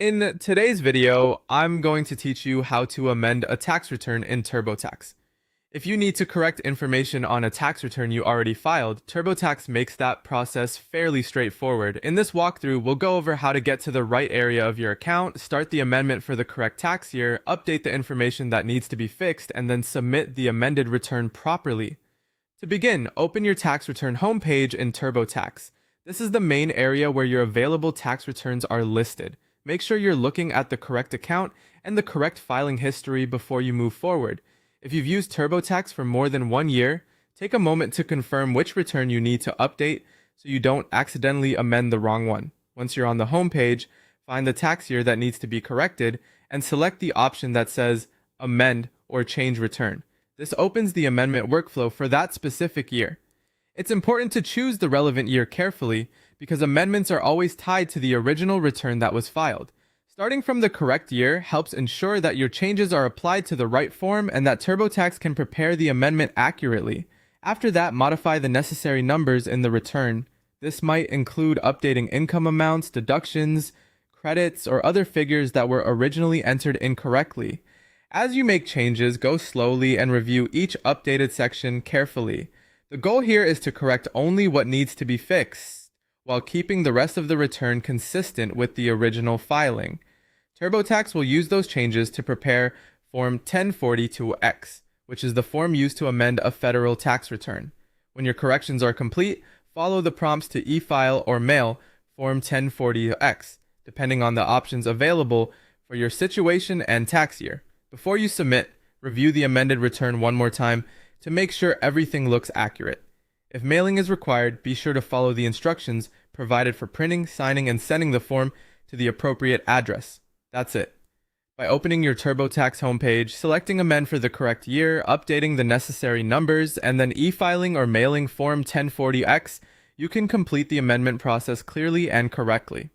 In today's video, I'm going to teach you how to amend a tax return in TurboTax. If you need to correct information on a tax return you already filed, TurboTax makes that process fairly straightforward. In this walkthrough, we'll go over how to get to the right area of your account, start the amendment for the correct tax year, update the information that needs to be fixed, and then submit the amended return properly. To begin, open your tax return homepage in TurboTax. This is the main area where your available tax returns are listed. Make sure you're looking at the correct account and the correct filing history before you move forward. If you've used TurboTax for more than 1 year, take a moment to confirm which return you need to update so you don't accidentally amend the wrong one. Once you're on the home page, find the tax year that needs to be corrected and select the option that says Amend or Change Return. This opens the amendment workflow for that specific year. It's important to choose the relevant year carefully because amendments are always tied to the original return that was filed. Starting from the correct year helps ensure that your changes are applied to the right form and that TurboTax can prepare the amendment accurately. After that, modify the necessary numbers in the return. This might include updating income amounts, deductions, credits, or other figures that were originally entered incorrectly. As you make changes, go slowly and review each updated section carefully. The goal here is to correct only what needs to be fixed, while keeping the rest of the return consistent with the original filing. TurboTax will use those changes to prepare Form 1042X, which is the form used to amend a federal tax return. When your corrections are complete, follow the prompts to e-file or mail Form 1040X, depending on the options available for your situation and tax year. Before you submit, review the amended return one more time to make sure everything looks accurate. If mailing is required, be sure to follow the instructions provided for printing, signing, and sending the form to the appropriate address. That's it. By opening your TurboTax homepage, selecting Amend for the correct year, updating the necessary numbers, and then e-filing or mailing Form 1040X, you can complete the amendment process clearly and correctly.